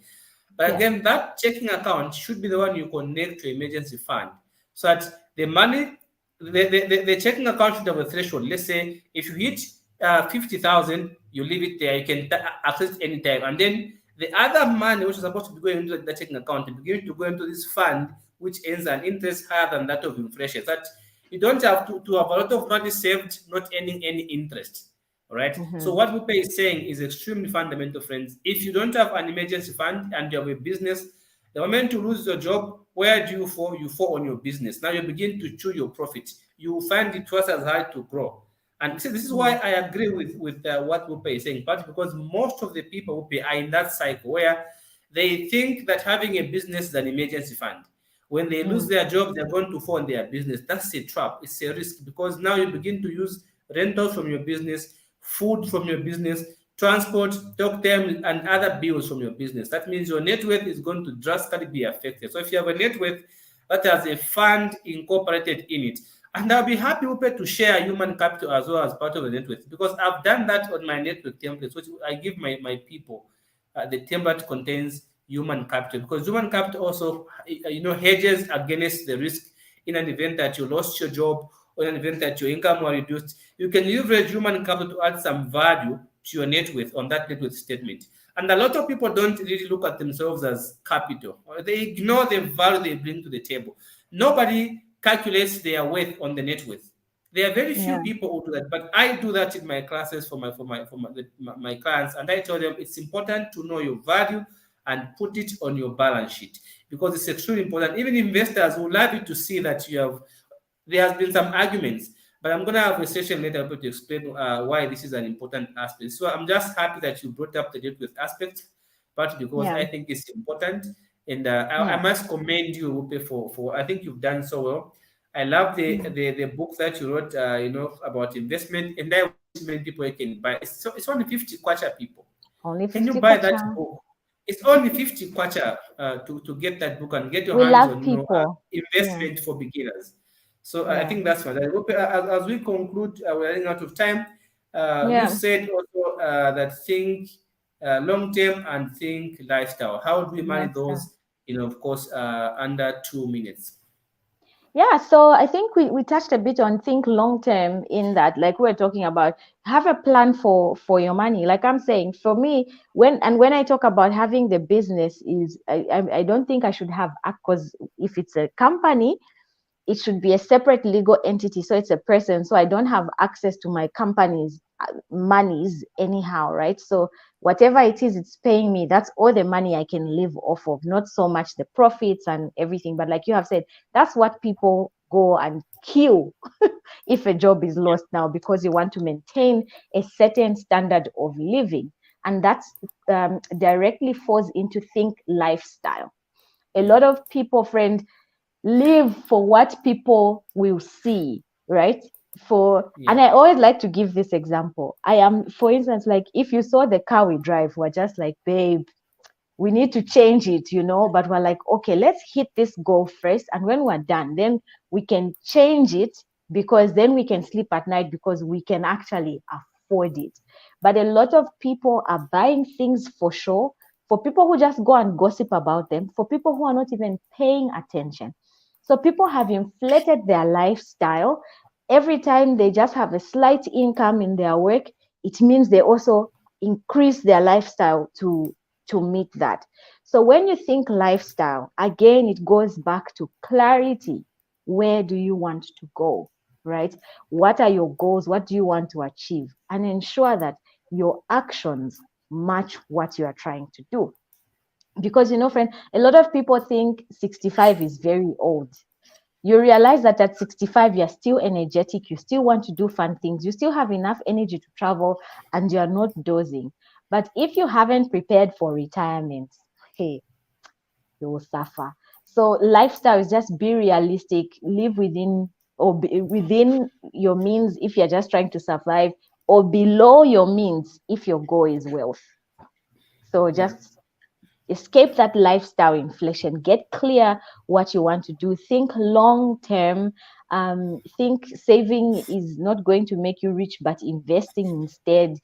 A: But
B: Yeah.
A: again, that checking account should be the one you connect to emergency fund, so that the money, the checking account should have a threshold. Let's say if you hit 50,000, you leave it there. You can access it anytime, and then the other money which is supposed to be going into the checking account begin to go into this fund, which earns an interest higher than that of inflation. So that you don't have to have a lot of money saved, not earning any interest. All right. So
B: Mm-hmm.
A: what Bupe is saying is extremely fundamental, friends. If you don't have an emergency fund and you have a business, the moment you lose your job, where do you fall? You fall on your business. Now you begin to chew your profit. You find it twice as hard to grow. And see, this is why
B: Yeah.
A: I agree with what Bupe is saying, but because most of the people Bupe are in that cycle where they think that having a business is an emergency fund. When they lose
B: Mm.
A: their job, they're going to fund their business. That's a trap. It's a risk because now you begin to use rentals from your business, food from your business, transport, talk time, and other bills from your business. That means your net worth is going to drastically be affected. So if you have a net worth that has a fund incorporated in it, and I'll be happy Upe, to share human capital as well as part of the net worth because I've done that on my network templates, which I give my people. The template contains human capital because human capital also hedges against the risk in an event that you lost your job or in an event that your income were reduced. You can leverage human capital to add some value to your net worth on that net worth statement. And a lot of people don't really look at themselves as capital, or they ignore the value they bring to the table. Nobody calculates their worth on the net worth. There are very few
B: Yeah.
A: people who do that, but I do that in my classes for my clients, and I tell them it's important to know your value and put it on your balance sheet because it's extremely important. Even investors will love you to see that you have. There has been some arguments, but I'm gonna have a session later to explain why this is an important aspect. So I'm just happy that you brought up the debt with aspect, but because
B: Yeah.
A: I think it's important, and I
B: Yeah.
A: must commend you, Upe, for I think you've done so well. I love
B: Yeah.
A: the book that you wrote, about investment, and I wish many people can buy. It's only 50 kwacha, people.
B: Only
A: Can you
B: 50
A: buy that
B: kwacha.
A: book? It's only 50 kwacha to get that book and get your
B: We
A: hands
B: love
A: on
B: people. Yeah.
A: investment for beginners. So I
B: Yeah.
A: think that's fine. Okay, as we conclude, we're running out of time. You
B: Yeah.
A: said also that think long term and think lifestyle. How do we manage
B: Lifestyle.
A: those? Of course, under 2 minutes.
B: Yeah, so I think we touched a bit on think long term in that, like we're talking about, have a plan for your money. Like I'm saying, for me, when I talk about having the business is I don't think I should have, because if it's a company, it should be a separate legal entity, so it's a person, so I don't have access to my company's monies anyhow, right? So whatever it is it's paying me, that's all the money I can live off of, not so much the profits and everything. But like you have said, that's what people go and kill if a job is lost now, because you want to maintain a certain standard of living. And that's directly falls into think lifestyle. A
A: Yeah,
B: lot of people, friend, live for what people will see, right? For
A: yeah,
B: and I always like to give this example. I am, for instance, like if you saw the car we drive, we're just like, babe, we need to change it, but we're like, okay, let's hit this goal first. And when we're done, then we can change it, because then we can sleep at night because we can actually afford it. But a lot of people are buying things for sure, for people who just go and gossip about them, for people who are not even paying attention. So people have inflated their lifestyle. Every time they just have a slight income in their work, it means they also increase their lifestyle to meet that. So when you think lifestyle, again, it goes back to clarity. Where do you want to go? Right? What are your goals? What do you want to achieve? And ensure that your actions match what you are trying to do. Because, friend, a lot of people think 65 is very old. You realize that at 65, you're still energetic, you still want to do fun things, you still have enough energy to travel, and you're not dozing. But if you haven't prepared for retirement, hey, you will suffer. So lifestyle is just be realistic, live within within your means if you're just trying to survive, or below your means if your goal is wealth. So
A: yeah.
B: just escape that lifestyle inflation, get clear what you want to do, think long term, Think saving is not going to make you rich, but investing instead.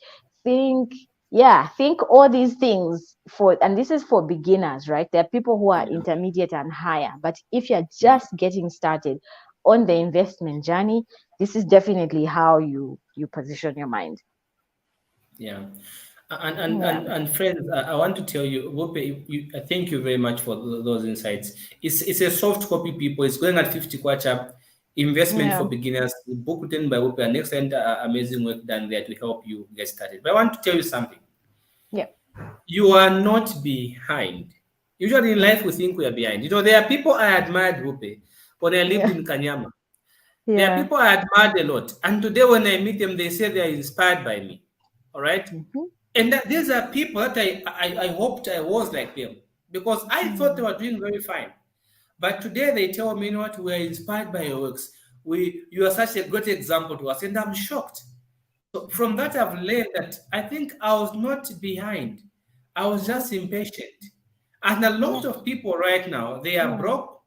B: Think, yeah, think all these things for, and this is for beginners, right? There are people who are
A: Yeah,
B: intermediate and higher, but if you're
A: yeah,
B: just getting started on the investment journey, this is definitely how you position your mind.
A: yeah. And
B: Yeah,
A: and friends, I want to tell you, Wope, thank you very much for those insights. It's a soft copy, people. It's going at 50 kwacha. Investment
B: yeah,
A: for beginners. The book written by Wope, and excellent, amazing work done there to help you get started. But I want to tell you something.
B: yeah.
A: You are not behind. Usually in
B: Mm.
A: life, we think we are behind. There are people I admired, Wope, when I lived
B: Yeah,
A: in Kanyama. There are
B: yeah.
A: people I admired a lot. And today, when I meet them, they say they are inspired by me. All right.
B: Mm-hmm.
A: And that these are people that I hoped I was like them because I thought they
B: Mm.
A: were doing very fine. But today they tell me, you know what, we are inspired by your works. You are such a great example to us, and I'm shocked. So from that, I've learned that I think I was not behind. I was
B: Mm-hmm.
A: just impatient. And a
B: Yeah,
A: lot of people right now, they are
B: yeah.
A: broke,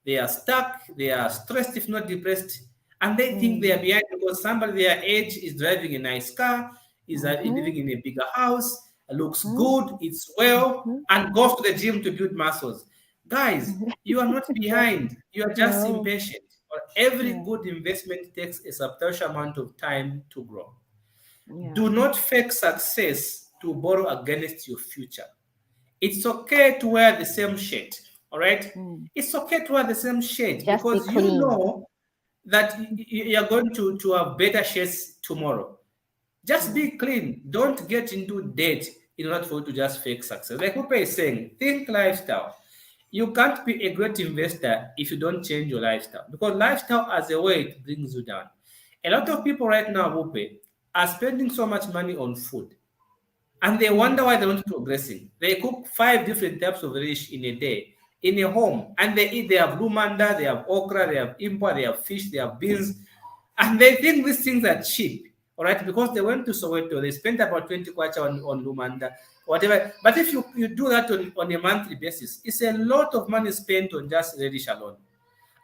A: they are stuck, they are stressed, if not depressed, and they think they
B: Mm.
A: are behind because somebody their age is driving a nice car, is
B: Mm-hmm.
A: living in a bigger house, looks
B: Mm-hmm.
A: good, it's well,
B: Mm-hmm.
A: and goes to the gym to build muscles. Guys, you are not
B: Yeah.
A: behind. You are just
B: No.
A: impatient. But every
B: Yeah.
A: good investment takes a substantial amount of time to grow.
B: Yeah.
A: Do not fake success to borrow against your future. It's okay to wear the same shirt, all right?
B: Mm.
A: It's okay to wear the same shirt
B: Just be
A: because you
B: clean.
A: know that you're going to have better shirts tomorrow. Just
B: Mm.
A: be clean. Don't get into debt in order for you to just fake success. Like Upe is saying, think lifestyle. You can't be a great investor if you don't change your lifestyle because lifestyle as a way it brings you down. A lot of people right now, Upe, are spending so much money on food and they
B: Mm.
A: wonder why they're not progressing. They cook 5 different types of dish in a day in a home, and they eat. They have lumanda, they have okra, they have impa, they have fish, they have beans, and they think these things are cheap. All right, because they went to Soweto, they spent about 20 kwacha on lumanda, whatever. But if you do that on a monthly basis, it's a lot of money spent on just radish alone.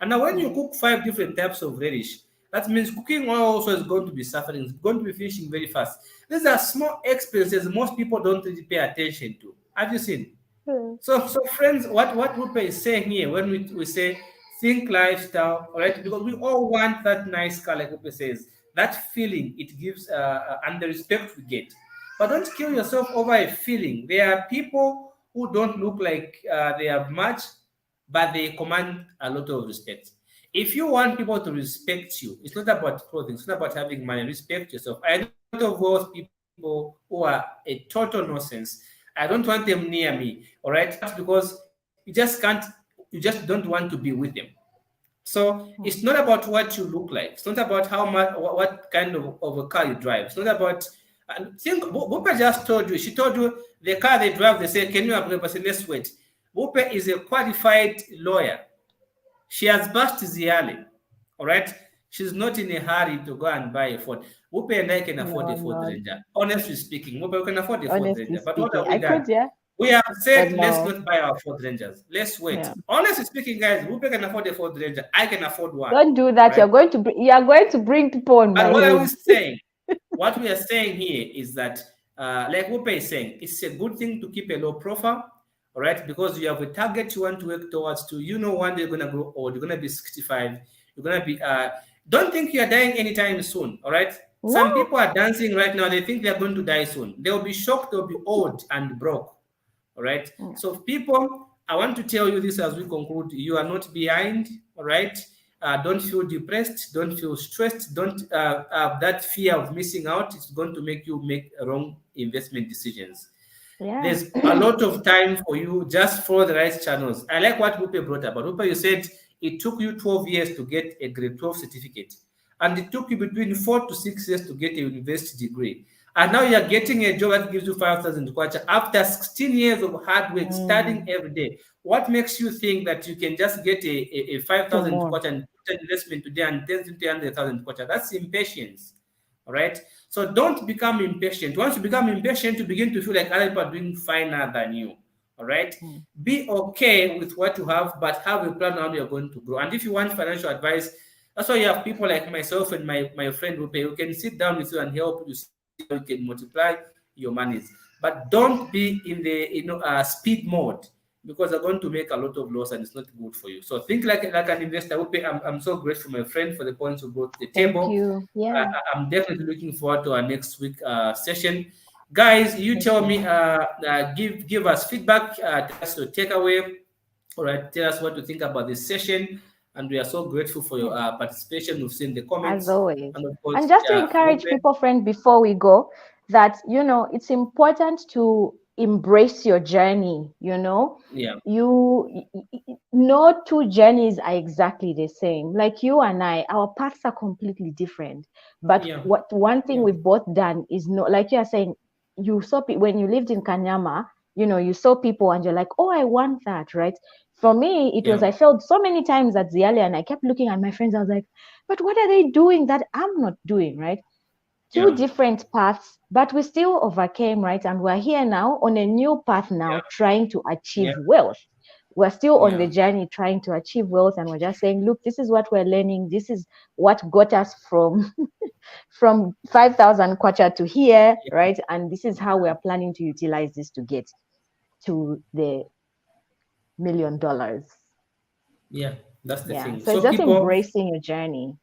A: And now, when you
B: Mm.
A: cook 5 different types of radish, that means cooking oil also is going to be suffering, it's going to be finishing very fast. These are small expenses most people don't really pay attention to. Have you seen?
B: Mm.
A: So friends, what Rupa is saying here when we say think lifestyle, all right? Because we all want that nice car, like Rupa says, that feeling it gives and the respect we get. But don't kill yourself over a feeling. There are people who don't look like they have much, but they command a lot of respect. If you want people to respect you, it's not about clothing, it's not about having money. Respect yourself. I know a lot of those people who are a total nonsense. I don't want them near me. All right, because you just don't want to be with them. So it's
B: Mm.
A: not about what you look like. It's not about how much, what kind of a car you drive. It's not about. And think, Bupa just told you. She told you the car they drive. They say, "Can you have a say, let's wait." Bupa is a qualified lawyer. She has passed Ziali. All right. She's not in a hurry to go and buy a Ford. Wupe and I can afford
B: No,
A: a Ford
B: no.
A: Ranger. Honestly speaking, Wupe, we can afford a Ford
B: Honestly
A: Ranger. But what
B: speaking,
A: have we
B: I
A: done?
B: could, yeah,
A: We have
B: but
A: said let's
B: no.
A: not buy our Ford Rangers. Let's wait.
B: Yeah.
A: Honestly speaking, guys, Wupe can afford a Ford Ranger. I can afford one.
B: Don't do
A: All
B: that.
A: right.
B: You are going to bring people on my
A: But what are we
B: head.
A: saying? What we are saying here is that, like Wupe is saying, it's a good thing to keep a low profile, all right? Because you have a target you want to work towards. To you know, one day you're gonna grow old. You're gonna be 65. You're gonna be. Don't think you're dying anytime soon, all right?
B: No.
A: Some people are dancing right now. They think they're going to die soon. They'll be shocked. They'll be old and broke. All right.
B: Yeah.
A: So, people, I want to tell you this as we conclude. You are not behind. All right. Don't feel depressed. Don't feel stressed. Don't have that fear of missing out. It's going to make you make wrong investment decisions.
B: Yeah.
A: There's a lot of time for you. Just follow the right channels. I like what Rupe brought up. Rupe, you said it took you 12 years to get a grade 12 certificate, and it took you between 4 to 6 years to get a university degree. And now you're getting a job that gives you 5,000 kwacha after 16 years of hard work, studying
B: Mm.
A: every day. What makes you think that you can just get a 5,000
B: Tomorrow.
A: kwacha and put an investment today and 10,000 kwacha? That's impatience. All right. So don't become impatient. Once you become impatient, you begin to feel like other people are doing finer than you. All right.
B: Mm.
A: Be okay with what you have, but have a plan on how you're going to grow. And if you want financial advice, That's why you have people like myself and my friend Rupe who can sit down with you and help you see how you can multiply your monies. But don't be in the speed mode, because you're going to make a lot of loss and it's not good for you. So think like an investor. Rupe, I'm so grateful, my friend, for the points you brought to the
B: Thank
A: table.
B: you. Yeah.
A: I'm definitely looking forward to our next week session. Guys, you
B: Thank
A: tell
B: you.
A: me, give us feedback, tell us your takeaway. All right, tell us what you think about this session, and we are so grateful for your
B: Yeah.
A: participation. We've seen the
B: As
A: comments,
B: always.
A: and of
B: And
A: course,
B: just to
A: yeah,
B: encourage
A: Ruben,
B: people, friend, before we go, that, it's important to embrace your journey,
A: yeah,
B: no two journeys are exactly the same. Like you and I, our paths are completely different. But
A: yeah,
B: what one thing
A: yeah,
B: we've both done is, no, like you are saying, you saw when you lived in Kanyama, you saw people and you're like, oh, I want that, right? For me, it was,
A: yeah,
B: I felt so many times at Zialia and I kept looking at my friends. I was like, but what are they doing that I'm not doing, right? Two
A: yeah,
B: different paths, but we still overcame, right? And we're here now on a new path now, trying to achieve
A: yeah,
B: wealth. We're still on the
A: yeah,
B: journey trying to achieve wealth, and we're just saying, look, this is what we're learning. This is what got us from from 5,000 kwacha to here,
A: yeah,
B: right? And this is how we're planning to utilize this to get to the $1 million.
A: yeah. That's the
B: Yeah.
A: thing.
B: So it's
A: So
B: just
A: people,
B: embracing your journey.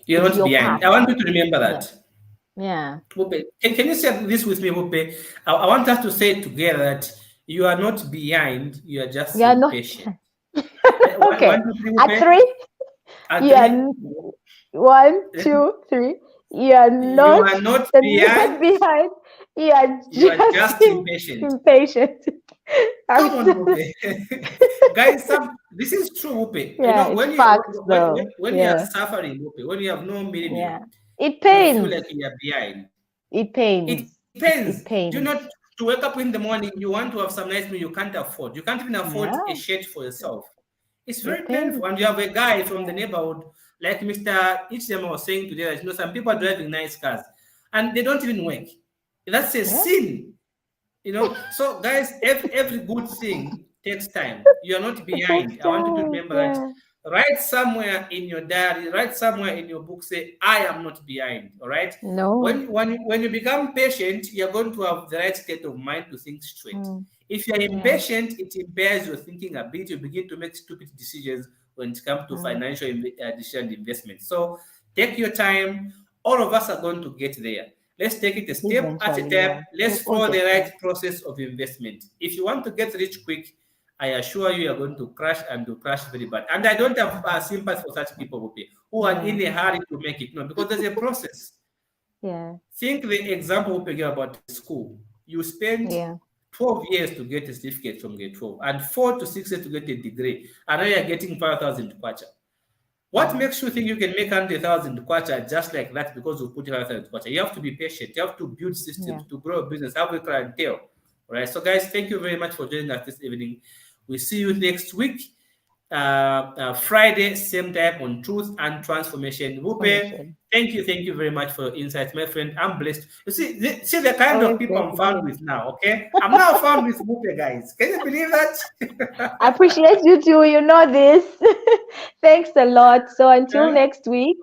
A: you're
B: It's
A: not
B: your
A: behind.
B: path.
A: I want you to remember
B: Yeah.
A: that.
B: Yeah.
A: Rupe, can you say this with me, Rupe? I want us to say together that you are not behind. You are just
B: You're not.
A: impatient. One,
B: Okay.
A: two, three,
B: At
A: Rupe.
B: three,
A: Agree.
B: you're one, two, three. You're
A: You
B: not,
A: are not
B: you're not
A: behind.
B: behind. You're
A: You are
B: just
A: just impatient.
B: impatient. I'm
A: Come on,
B: so,
A: Rupe. Guys, this is true, Rupe. You
B: yeah,
A: know,
B: it's facts though.
A: when you are
B: Yeah,
A: suffering, Rupe, when you have no
B: yeah.
A: minimum,
B: It
A: you feel
B: pains.
A: like you are behind.
B: It
A: It
B: pains.
A: depends.
B: It
A: Do
B: pains.
A: not to wake up in the morning, you want to have some nice meal you can't afford. You can't even afford a
B: Yeah,
A: shirt for yourself. It's
B: it
A: very
B: pains.
A: painful. And you have a guy from the
B: Yeah.
A: neighborhood, like Mr. Ichdem was saying today, that some people are driving nice cars and they don't even work. That's a
B: Yeah.
A: sin. So guys, every good thing takes time. You are not
B: It takes
A: behind. I want you to
B: time.
A: remember that.
B: Yeah.
A: Write somewhere in your diary, write somewhere in your book, say, I am not behind. All right.
B: No.
A: When you become patient, you're going to have the right state of mind to think straight.
B: Mm,
A: If you're
B: yeah.
A: impatient, it impairs your thinking ability. You begin to make stupid decisions when it comes to
B: Mm,
A: financial decision investment. So take your time. All of us are going to get there. Let's take it a step at a
B: eventually,
A: time.
B: yeah.
A: Let's
B: We'll
A: follow
B: get
A: the
B: there.
A: right process of investment. If you want to get rich quick, I assure you, you're going to crash and to crash very bad. And I don't have sympathy for such people who are
B: Yeah.
A: in a hurry to make it. No, because there's a process.
B: Yeah.
A: Think the example we gave about the school. You spent
B: Yeah.
A: 12 years to get a certificate from grade 12 and 4 to 6 years to get a degree. And now you're getting 5,000 kwacha. What
B: Mm,
A: makes you think you can make 100,000 kwacha just like that because you put 5,000 kwacha? You have to be patient. You have to build
B: yeah.
A: systems to grow a business, have a clientele. All right. So, guys, thank you very much for joining us this evening. We see you next week, Friday, same time on Truth and Transformation. Rupe,
B: Information.
A: thank you very much for your insights, my friend. I'm blessed. You see, see the kind of
B: Always
A: people
B: great
A: I'm
B: to be
A: found
B: here.
A: with now. Okay, I'm now found with Rupe, guys. Can you believe
B: I
A: that?
B: appreciate you too. You know this. Thanks a lot. So until
A: Yeah.
B: next week.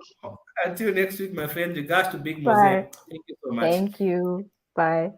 A: Until next week, my friend, regards to Big Mose.
B: Bye.
A: Thank you so much.
B: Thank you. Bye.